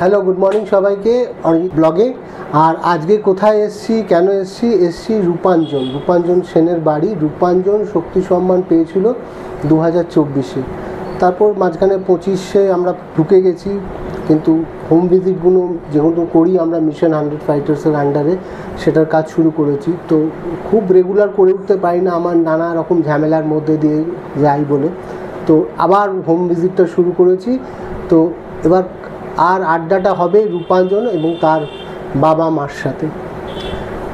Hello, good morning সবাইকে ব্লগে। আর আজকে কোথায় এসছি, কেন এসছি রূপাঞ্জন সেনের বাড়ি। রূপাঞ্জন শক্তি সম্মান পেয়েছিল 2024-এ, তারপর মাঝখানে 25-এ আমরা ঢুকে গেছি, কিন্তু হোম ভিজিটগুলো যেহেতু করি আমরা মিশন 100 ফাইটার্সের আন্ডারে, সেটার কাজ শুরু করেছি। তো খুব রেগুলার করে উঠতে পারি না, আমার নানা রকম ঝামেলার মধ্যে দিয়ে যাই বলে, তো আবার হোম ভিজিটটা শুরু করেছি। তো এবার আর আড্ডাটা হবে রূপাঞ্জন এবং তার বাবা মার সাথে।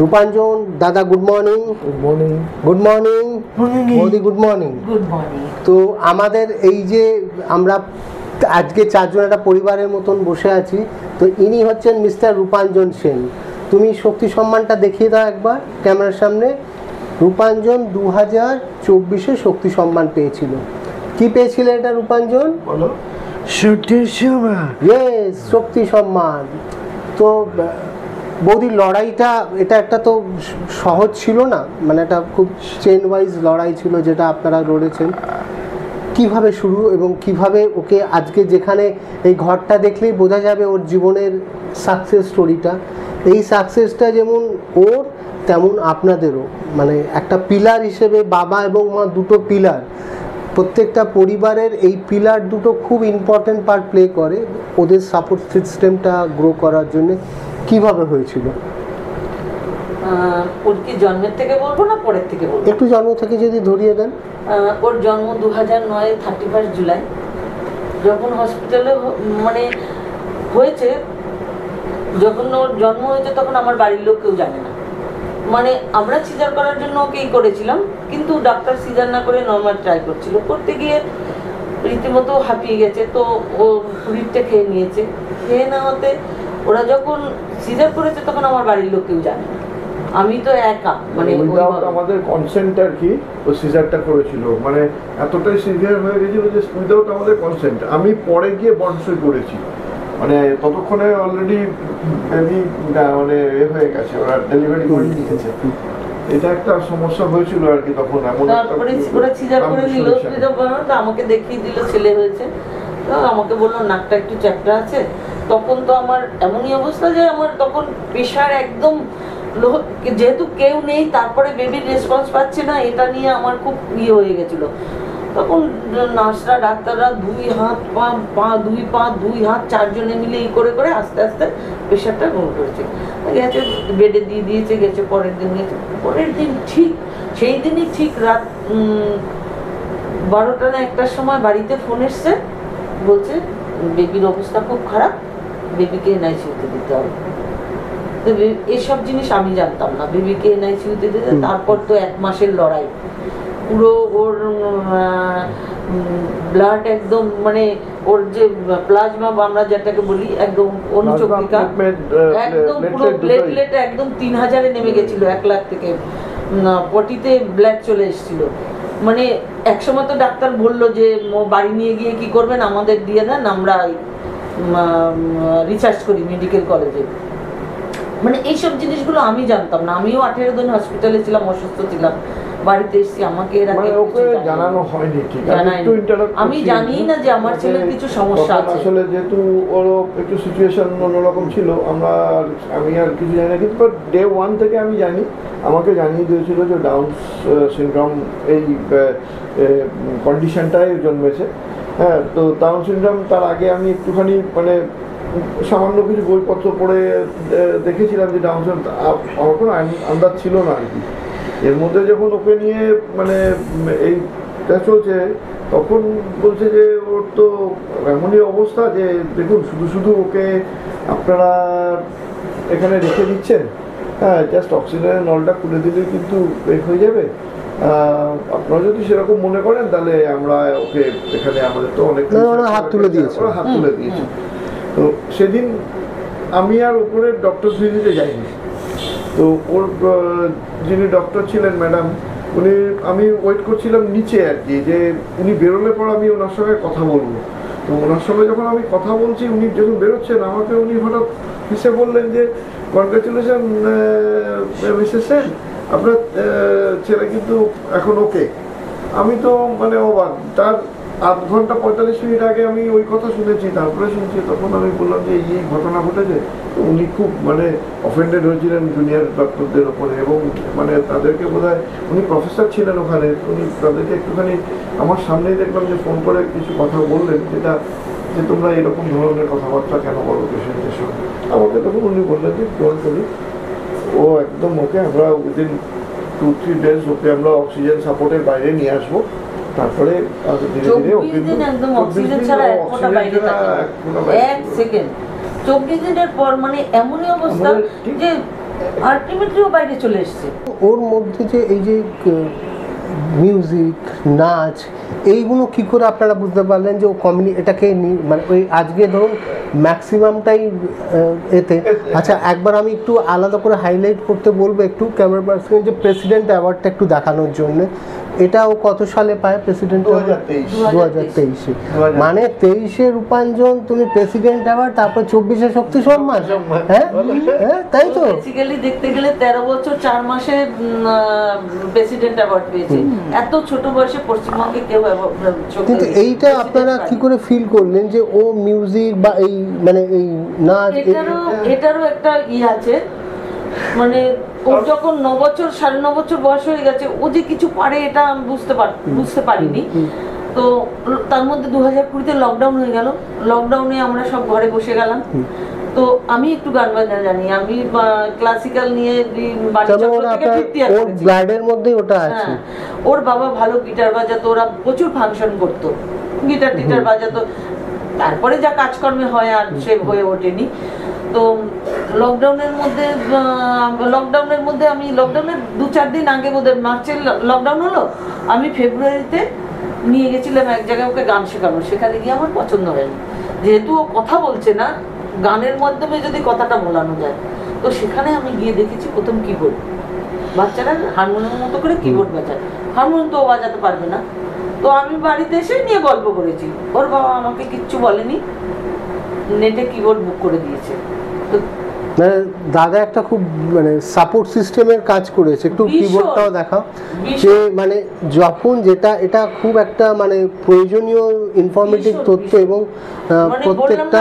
রূপাঞ্জন দাদা, good morning. Good morning Modi, good morning. তো আমাদের এই যে আমরা আজকে চারজন একটা পরিবারের মতন বসে আছি, তো ইনি হচ্ছেন মিস্টার রূপাঞ্জন সেন। তুমি শক্তি সম্মানটা দেখিয়ে দাও একবার ক্যামেরার সামনে। রূপাঞ্জন 2024-এ শক্তি সম্মান পেয়েছিল। কি পেয়েছিল এটা রূপাঞ্জন? বলো। শক্তি সম্মান। ইয়েস, শক্তি সম্মান। তো বৌদির লড়াইটা এটা একটা তো সহজ ছিল না, মানে একটা খুব চেন ওয়াইজ লড়াই ছিল যেটা আপনারা লড়েছেন। কিভাবে শুরু এবং কিভাবে ওকে আজকে যেখানে এই ঘরটা দেখলেই বোঝা যাবে ওর জীবনের সাকসেস স্টোরিটা। এই সাকসেসটা যেমন ওর তেমন আপনাদেরও, মানে একটা পিলার হিসেবে বাবা এবং মা দুটো পিলার, প্রত্যেকটা পরিবারের এই পিলার দুটো খুব ইম্পর্টেন্ট পার্ট প্লে করে ওদের সাপোর্ট সিস্টেমটা গ্রো করার জন্য। কিভাবে হয়েছিল? ওর কি জন্মের থেকে বলবো না পরের থেকে বলবো? একটু জন্ম থেকে যদি ধরিয়ে দেন। ওর জন্ম 2009 31 জুলাই। যখন হসপিটালে মানে হয়েছে, যখন ওর জন্ম হয়েছে তখন আমার বাড়ির লোক কেউ জানে না। মানে আমরা সিজার করার জন্য ওকেই করেছিলাম, কিন্তু ডাক্তার সিজার না করে নর্মাল ট্রাই করছিল। করতে গিয়ে রীতিমতো হাঁপিয়ে গেছে, তো ও পুরিটটা খেয়ে নিয়েছে। খেয়ে নেওয়াতে ওরা যখন সিজার করেছে তখন আমার বাড়ির লোক কেউ জানে না, আমি তো একা, মানে আমাদের কনসেন্ট আর কি ও সিজারটা করেছিল। মানে এতটাই সিভিয়ার হয়ে গেছিল যে উইদাউট আমাদের কনসেন্ট। আমি পরে গিয়ে বন্ডসই করেছি, মানে ততক্ষণে অলরেডি বেবি মানে এ হয়ে গেছে, ওরা ডেলিভারি করে নিয়েছে। এটা একটা সমস্যা হয়েছিল আর কি তখন। এমন তারপরে ওরা সিজার করে নিল, আমাকে দেখিয়ে দিল ছেলে হয়েছে। তো আমাকে বললো নাকটা একটু চ্যাপটা আছে। তখন তো আমার এমনই অবস্থা যে আমার তখন প্রেশার একদম, যেহেতু কেউ নেই, তারপরে বেবির রেসপন্স পাচ্ছে না, এটা নিয়ে আমার খুব হয়ে গেছিলো। তখন নার্সরা ডাক্তাররা দুই হাত দুই হাত চারজনে মিলে করে করে আস্তে আস্তে প্রেশারটা কম করেছে। গেছে বেডে দিয়ে দিয়েছে, গেছে পরের দিন গেছে। পরের দিন ঠিক সেই দিনই ঠিক রাত 12টা না 1টার সময় বাড়িতে ফোন এসছে, বলছে বেবির অবস্থা খুব খারাপ, বেবিকে এনআইসিইউতে দিতে হবে। এসব জিনিস আমি জানতাম না, বেবিকে এনআইসিইউতে দিতে। তারপর তো 1 মাসের লড়াই, পুরো ওর ব্লাড একদম, মানে ওর যে প্লাজমা আমরা যেটাকে বলি একদম অনুচক্রিকা, একদম পুরো প্লেটলেট একদম 3000-এ নেমে গেছিল, 1 লাখ থেকে। পটিতে ব্লাড চলে এসেছিল। মানে একসময় তো ডাক্তার বললো যে বাড়ি নিয়ে গিয়ে কি করবেন, আমাদের দিয়ে দেন, আমরা রিসার্চ করি মেডিকেল কলেজে। মানে এইসব জিনিসগুলো আমি জানতাম না। আমিও 18 দিন হসপিটালে ছিলাম, অসুস্থ ছিলাম, বাড়িতে এসেছি, আমাকে জানানো হয়নি। ঠিক আছে, আমি জানি না যে আমার ছেলের কিছু সমস্যা আছে। আসলে যেহেতু ওর একটু সিচুয়েশন অন্যরকম ছিল, আমি আর কিছু জানি না, কিন্তু ডে 1 থেকে আমি জানি, আমাকে জানিয়ে দিয়েছিল যে ডাউন সিনড্রোম এই কন্ডিশনটাই জন্মেছে। হ্যাঁ, তো ডাউন সিনড্রোম তার আগে আমি একটুখানি মানে সামান্য কিছু বইপত্র পড়ে দেখেছিলাম যে ডাউন সিনড্রোম, আমার কোনো আন্দাজ ছিল না আর কি। এর মধ্যে যখন ওকে নিয়ে মানে এইটা চলছে, তখন বলছে যে ওর তো এমনই অবস্থা যে দেখুন শুধু শুধু ওকে আপনারা এখানে রেখে দিচ্ছেন, হ্যাঁ, জাস্ট অক্সিজেনের নলটা খুলে দিলে কিন্তু বের হয়ে যাবে। আপনারা যদি সেরকম মনে করেন তাহলে আমরা ওকে এখানে, আমাদের তো অনেক হাত তুলে দিয়েছে। তো সেদিন আমি আর উপরে ডক্টর ভিজিটে যাইনি। তো ওর যিনি ডক্টর ছিলেন ম্যাডাম, আমি ওয়েট করছিলাম নিচে আর কি, যে উনি বেরোলে পর আমি ওনার সঙ্গে কথা বলবো। তো ওনার সঙ্গে যখন আমি কথা বলছি, উনি যখন বেরোচ্ছেন, আমাকে উনি হঠাৎ হেসে বললেন যে কনগ্রাচুলেশন মিসেস সেন, আপনার ছেলে কিন্তু এখন ওকে। আমি তো মানে অবাক। তার আধ ঘন্টা 45 মিনিট আগে আমি ওই কথা শুনেছি, তারপরে শুনছি, তখন আমি বললাম যে এই ঘটনা ঘটেছে। উনি খুব মানে অফেন্ডেড হয়েছিলেন জুনিয়র ডক্টরদের ওপরে, এবং মানে তাদেরকে বোধহয় উনি প্রফেসর ছিলেন ওখানে, উনি তাদেরকে একটুখানি আমার সামনেই দেখলাম যে ফোন করে কিছু কথা বললেন, যেটা যে তোমরা এরকম ধরনের কথাবার্তা কেন বলো পেশেন্টের সঙ্গে। আমাকে তখন উনি বললেন যে ফোন করি, ও একদম ওকে আমরা উইদিন 2-3 days ওকে আমরা অক্সিজেন সাপোর্টের বাইরে নিয়ে আসবো, তারপরে ধীরে ধীরে একদম অক্সিজেন ছাড়া এক ফোঁটা বাইরে থাকে, এক সেকেন্ড। 24 দিনের পর মানে এমনই অবস্থা যে আলটিমেটলিও বাইরে চলে এসেছে। ওর মধ্যে যে এই যে মিউজিক, নাচ, এইগুলো কি করে আপনারা বুঝতে পারলেন যে ও এটাকে মানে ওই আজকে ধরুন ম্যাক্সিমামটাই এতে। আচ্ছা, একবার আমি একটু আলাদা করে হাইলাইট করতে বলবো একটু ক্যামেরা পার্সনের, যে প্রেসিডেন্ট অ্যাওয়ার্ডটা একটু দেখানোর জন্য। এটা ও কত সালে পায় প্রেসিডেন্ট? 2023-এ। মানে 23-এ রূপাঞ্জন তুমি প্রেসিডেন্ট অ্যাওয়ার্ড, তারপর 24-এ শক্তি সম্মান। হ্যাঁ, তাই তো। বেসিক্যালি দেখতে গেলে 13 বছর 4 মাসে প্রেসিডেন্ট অ্যাওয়ার্ড পেয়েছে। এত ছোট বয়সে পশ্চিমবঙ্গে কেউ। কিন্তু এইটা আপনারা কি করে ফিল করলেন যে ও মিউজিক বা এই মানে এই নাচ? এটারও একটা আছে, মানে ওর যখন 9 বছর 9.5 বছর বয়স হয়ে গেছে, ও যে কিছু পারে এটা আমি বুঝতে পারিনি। তো তার মধ্যে 2020-তে লকডাউন হয়ে গেল। লকডাউনে আমরা সব ঘরে বসে গেলাম। তো আমি একটু গান বাজনা জানি, আমি ক্লাসিক্যাল নিয়ে ওর বাবা ভালো গিটার বাজাতো, ওরা প্রচুর ফাংশন করতো, গিটার টিটার বাজাতো। তারপরে যা কাজকর্মে হয় আর সে হয়ে ওঠেনি। তো লকডাউনের মধ্যে আমি লকডাউনের 2-4 দিন আগে, বোধহয় মার্চের লকডাউন হলো, আমি ফেব্রুয়ারিতে নিয়ে গেছিলাম এক জায়গায় ওকে গান শেখানো। সেখানে গিয়ে আমার পছন্দ হয়নি, যেহেতু ও কথা বলছে না, গানের মাধ্যমে যদি কথাটা বলানো যায়। তো সেখানে আমি গিয়ে দেখেছি প্রথম কিবোর্ড, বাচ্চারা হারমোনিয়ামের মতো করে কিবোর্ড বাজায়। হারমোনিয়াম তো ও বাজাতে পারবে না। তো আমি বাড়িতে এসে নিয়ে গল্প করেছি, ওর বাবা আমাকে কিচ্ছু বলেনি, নেটে কিবোর্ড বুক করে দিয়েছে। তো দাদা একটা খুব মানে সাপোর্ট সিস্টেমের কাজ করেছে। একটু কিবোর্ডটাও দেখাও, যে মানে যখন এটা খুব একটা মানে প্রয়োজনীয় ইনফরমেটিভ তথ্য, এবং প্রত্যেকটা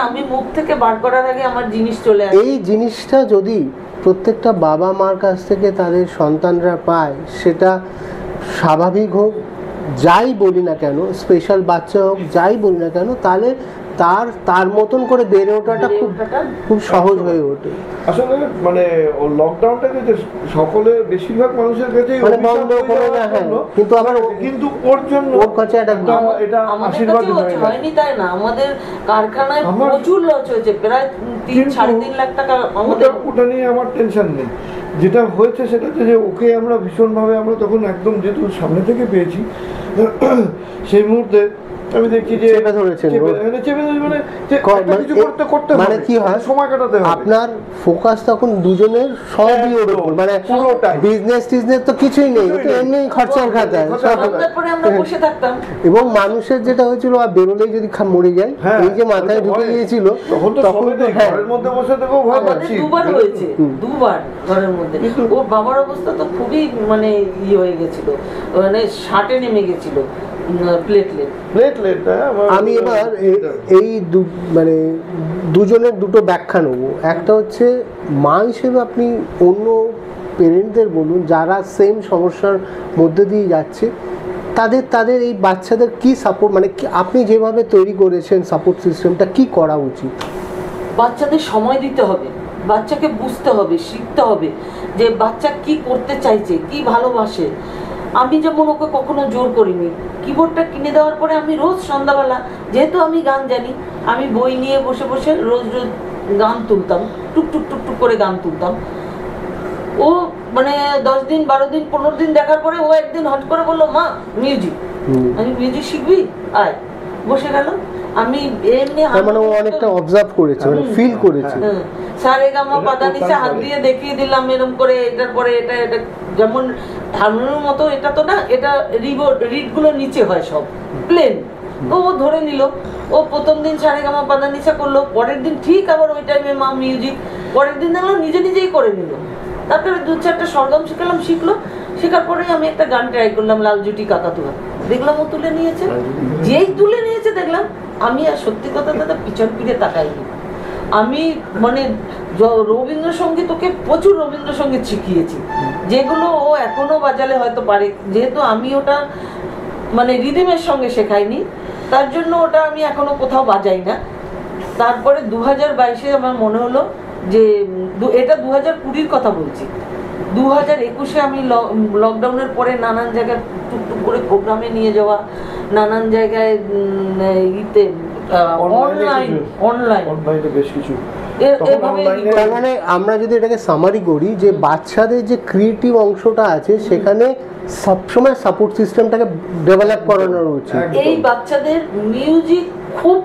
আমি মুখ থেকে বার করার আগে আমার জিনিস চলে আসে। এই জিনিসটা যদি প্রত্যেকটা বাবা মার কাছ থেকে তাদের সন্তানরা পায়, সেটা স্বাভাবিক হোক, যাই বলি না কেন, স্পেশাল বাচ্চা হোক, যাই বলি না কেন, তাহলে তার মতন করে বেড়ে ওঠাটা খুব সহজ হয়ে ওঠে। আসলে মানে লকডাউনটাকে যে সকলে বেশিরভাগ মানুষের কাছে কিন্তু ওর জন্য ওর কাছে এটা আশীর্বাদ হয়নি, তাই না? আমাদের কারখানায় প্রচুর লস হয়েছে, প্রায় 3-3.5 লাখ টাকা। ওটা নিয়ে আমার টেনশন নেই। যেটা হয়েছে সেটা হচ্ছে যে ওকে আমরা ভীষণভাবে, আমরা তখন একদম যেহেতু সামনে থেকে পেয়েছি, সেই মুহূর্তে আমি দেখছি যে মানে কি হয়, সময় কাটাতে হবে, আপনার ফোকাস তখন দুজনের সবই ওর উপর, মানে বিজনেস টিজনেস তো কিছুই নেই, তো এমনি খরচার খাতায়। এবং মানুষের যেটা হয়েছিল, আর বেরোলেই যদি মরে যায়, এই যে মাথায় ঢুকে গিয়েছিল, তখন তো ঘরের মধ্যে বসে থেকেও ভয় পাচ্ছি। দুবার ঘরের মধ্যে। ওর বাবার অবস্থা তো খুবই মানে হয়ে গেছিল, মানে 60-এ নেমে গেছিল প্লেটলেট। আমি এবার এই মানে দুজনের দুটো ব্যাখ্যা নেব। একটা হচ্ছে মা হিসেবে আপনি অন্য পেরেন্টদের বলুন যারা সেম সমস্যার মধ্যে দিয়ে যাচ্ছে, তাদের এই বাচ্চাদের কি সাপোর্ট, মানে আপনি যেভাবে তৈরি করেছেন সাপোর্ট সিস্টেমটা, কি করা উচিত? বাচ্চাদের সময় দিতে হবে, বাচ্চাকে বুঝতে হবে, শিখতে হবে যে বাচ্চা কি করতে চাইছে, কি ভালোবাসে। আমি যেমন ওকে কখনো জোর করিনি। কিবোর্ডটা কিনে দেওয়ার পরে আমি রোজ সন্ধ্যাবেলা, যেহেতু আমি গান জানি, আমি বই নিয়ে বসে বসে রোজ গান তুলতাম, টুকটুক টুকটুক করে গান তুলতাম। ও মানে 10 দিন 12 দিন 15 দিন দেখার পরে ও একদিন হট করে বললো, মা মিউজিক। আমি মিউজিক শিখবি, আয়। বসে গেল। আমি এমনি অনেকটা অবজার্ভ করেছি, মানে ফিল করেছি। সারেগামা পাদানিসা হাত দিয়ে দেখিয়ে দিলাম এরকম করে, এটার পরে এটা যেমন হারমোনিয়ামের মতো, এটা তো না, এটা রিড গুলো নিচে হয় সব প্লেন। ও ধরে নিল। ও প্রথম দিন সারেগামা পাদানিসা করলো, পরের দিন ঠিক আবার ওই টাইমে মা মিউজিক, পরের দিন দেখলো নিজেই করে নিল। তারপরে 2-4টা সরগম শিখলো। শেখার পরে আমি একটা গান ট্রাই করলাম, লাল জুটি কাকাতুয়া। দেখলাম ও তুলে নিয়েছে, যেই তুলে নিয়েছে দেখলাম, আমি আর সত্যি কথা দাদা পিছন ফিরে তাকাইনি। আমি মানে রবীন্দ্রসঙ্গীত, ওকে প্রচুর রবীন্দ্রসঙ্গীত শিখিয়েছি, যেগুলো ও এখনো বাজালে হয়তো পারে, যেহেতু আমি ওটা মানে রিদিমের সঙ্গে শেখাইনি, তার জন্য ওটা আমি এখনো কোথাও বাজাই না। তারপরে 2022-এ আমার মনে হলো যে, এটা 2020-র কথা বলছি, 2021-এ আমি লকডাউনের পরে নানান জায়গায় টুকটুক করে প্রোগ্রামে নিয়ে যাওয়া, নানান জায়গায় ইতে অনলাইনে বেশ কিছু। তার মানে আমরা যদি এটাকে সামারি করি, যে বাচ্চাদের যে ক্রিয়েটিভ অংশটা আছে সেখানে সবসময় সাপোর্ট সিস্টেমটাকে ডেভেলপ করানো উচিত। এই বাচ্চাদের মিউজিক খুব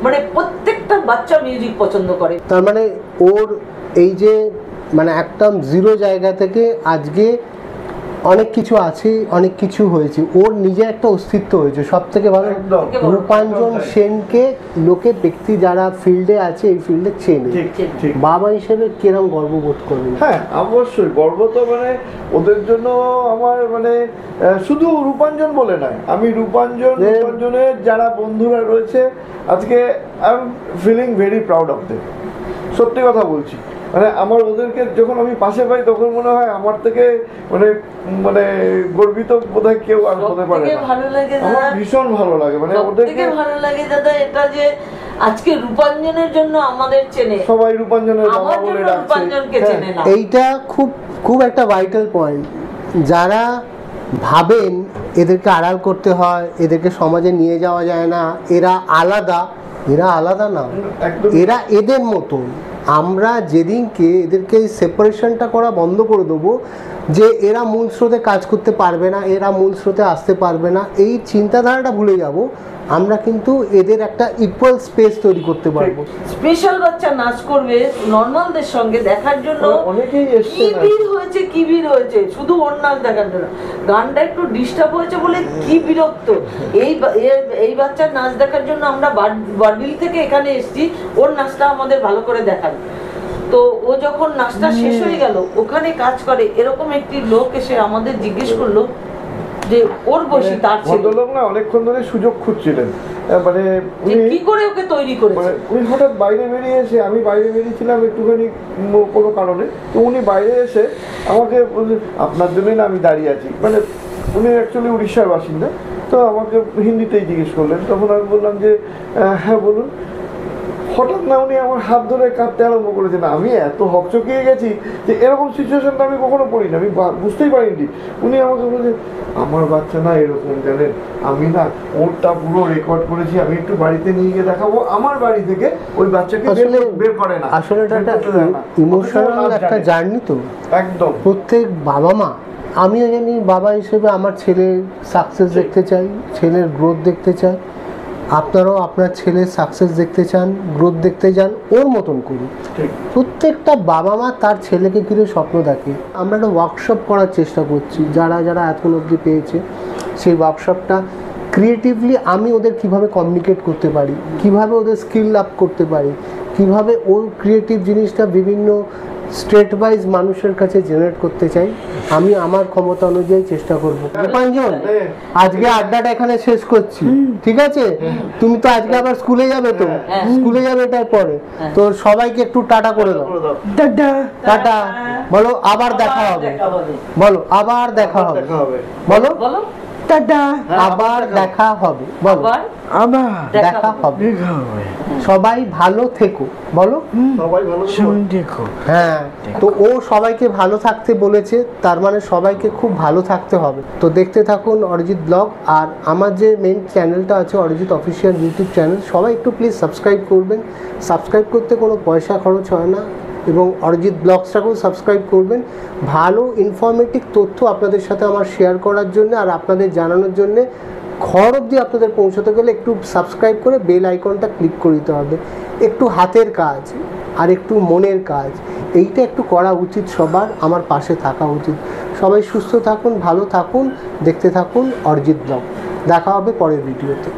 মানে প্রত্যেকটা বাচ্চা মিউজিক পছন্দ করে। তার মানে ওর এই যে মানে একদম জিরো জায়গা থেকে আজকে অনেক কিছু আছে, অনেক কিছু হয়েছে, ওর নিজের একটা অস্তিত্ব হয়েছে। সব থেকে ভালো রূপাঞ্জন সেনকে লোকে, ব্যক্তি যারা ফিল্ডে আছে, এই ফিল্ডে চেনে। বাবা হিসেবে কিরম গর্ববোধ করবেন? হ্যাঁ অবশ্যই গর্ব তো, মানে ওদের জন্য আমার মানে শুধু রূপাঞ্জন বলে নয়, আমি রূপাঞ্জনের যারা বন্ধুরা রয়েছে আজকে I am feeling very proud of them. সত্যি কথা বলছি, মানে আমার ওদেরকে যখন আমি পাশে পাই তখন মনে হয় আমার থেকে মানে মানে গর্বিত বোধহয় কেউ আর হতে পারে না। আমার ভীষণ ভালো লাগে, মানে ওদেরকে ভালো লাগে দাদা এটা যে আজকে রূপাঞ্জনের জন্য আমাদের চেনে, সবাই রূপাঞ্জনের বাবা বলে ডাকছে। এইটা খুব খুব একটা ভাইটাল পয়েন্ট। যারা ভাবেন এদেরকে আড়াল করতে হয়, এদেরকে সমাজে নিয়ে যাওয়া যায় না, এরা আলাদা, এরা আলাদা না, এরা এদের মতন। আমরা যেদিনকে এদেরকে সেপারেশনটা করা বন্ধ করে দেবো, যে এরা মূল স্রোতে কাজ করতে পারবে না, এরা মূল স্রোতে আসতে পারবে না, এই চিন্তাধারাটা ভুলে যাব, আমরা কিন্তু এদের একটা ইকুয়াল স্পেস তৈরি করতে পারবো। স্পেশাল বাচ্চা নাচ করবে নর্মালদের সঙ্গে দেখার জন্য অনেকেই এসছে, কি ভিড় হয়েছে শুধু ওর নাচ দেখার জন্য। গানটা একটু ডিস্টার্ব হয়েছে বলে কি বিরক্ত, এই বাচ্চার নাচ দেখার জন্য আমরা বারবিল থেকে এখানে এসেছি, ওর নাচটা আমাদের ভালো করে দেখার। তো ও যখন নাচটা শেষ হয়ে গেল, ওখানে কাজ করে এরকম একটি লোক এসে আমাদের জিজ্ঞেস করলো যে ওর বসি তার ছিল লোক না, অনেকক্ষণ ধরে সুযোগ খুঁজছিলেন, মানে কি করে ওকে তৈরি করেছে। উনি হঠাৎ বাইরে বেরিয়ে এসে, আমি বাইরে বেরিয়েছিলাম একটুখানি কোনো কারণে, তো উনি বাইরে এসে আমাকে আপনার জন্যই না আমি দাঁড়িয়ে আছি, মানে উনি অ্যাকচুয়ালি উড়িষ্যার বাসিন্দা, তো আমাকে হিন্দিতেই জিজ্ঞেস করলেন। তখন আমি বললাম যে হ্যাঁ বলুন। হঠাৎ না উনি আমার হাত ধরে কাঁদতে আরম্ভ করেছেন। আমি এত হকচকিয়ে গেছি যে এরকম সিচুয়েশনটা আমি কখনো পড়িনি, আমি বুঝতেই পারিনি। উনি আমাকে বলছেন আমার বাচ্চা না এরকম, জানেন আমি না ওরটা পুরো রেকর্ড করেছি, আমি একটু বাড়িতে নিয়ে গিয়ে দেখাবো। আমার বাড়ি থেকে ওই বাচ্চাকে বের করে না। আসলে এটা একটা ইমোশনাল একটা জার্নি তো, একদম প্রত্যেক বাবা মা। আমিও জানি বাবা হিসেবে আমার ছেলের সাকসেস দেখতে চাই, ছেলের গ্রোথ দেখতে চাই। আপনারাও আপনার ছেলের সাকসেস দেখতে চান, গ্রোথ দেখতে চান, ওর মতন করুন। প্রত্যেকটা বাবা মা তার ছেলেকে ঘিরে স্বপ্ন দেখে। আমরা একটা ওয়ার্কশপ করার চেষ্টা করছি, যারা যারা এখন অবধি পেয়েছে সেই ওয়ার্কশপটা ক্রিয়েটিভলি আমি ওদের কিভাবে কমিউনিকেট করতে পারি, কিভাবে ওদের স্কিল আপ করতে পারি, কিভাবে ওর ক্রিয়েটিভ জিনিসটা বিভিন্ন স্টেট ওয়াইজ মানুষের কাছে জেনারেট করতে চাই। আমি আমার ক্ষমতা অনুযায়ী চেষ্টা করবো। রূপাঞ্জন, আজকে আড্ডাটা এখানে শেষ করছি, ঠিক আছে? তুমি তো আজকে আবার স্কুলে যাবে, তো স্কুলে যাবে এটার পরে, তো সবাইকে একটু টাটা করে দাও। টাটা বলো, আবার দেখা হবে। বলো আবার দেখা হবে। বলো টাটা, আবার দেখা হবে। বলো আবার দেখা হবে। সবাই ভালো থেকো। বলো সবাই ভালো থেকো। হ্যাঁ, তো ও সবাইকে ভালো থাকতে বলেছে, তার মানে সবাইকে খুব ভালো থাকতে হবে। তো দেখতে থাকুন অরিজিৎ ব্লগ। আর আমার যে মেন চ্যানেলটা আছে অরিজিৎ অফিসিয়াল ইউটিউব চ্যানেল, সবাই একটু প্লিজ সাবস্ক্রাইব করবেন। সাবস্ক্রাইব করতে কোনো পয়সা খরচ হয় না, এবং অরিজিৎ ব্লগসটাকেও সাবস্ক্রাইব করবেন। ভালো ইনফরমেটিভ তথ্য আপনাদের সাথে আমার শেয়ার করার জন্য আর আপনাদের জানানোর জন্যে ঘর অবধি আপনাদের পৌঁছতে গেলে একটু সাবস্ক্রাইব করে বেল আইকনটা ক্লিক করে দিতে হবে। একটু হাতের কাজ আর একটু মনের কাজ, এইটা একটু করা উচিত সবার, আমার পাশে থাকা উচিত। সবাই সুস্থ থাকুন, ভালো থাকুন, দেখতে থাকুন অরিজিৎ ব্লগ। দেখা হবে পরের ভিডিওতে।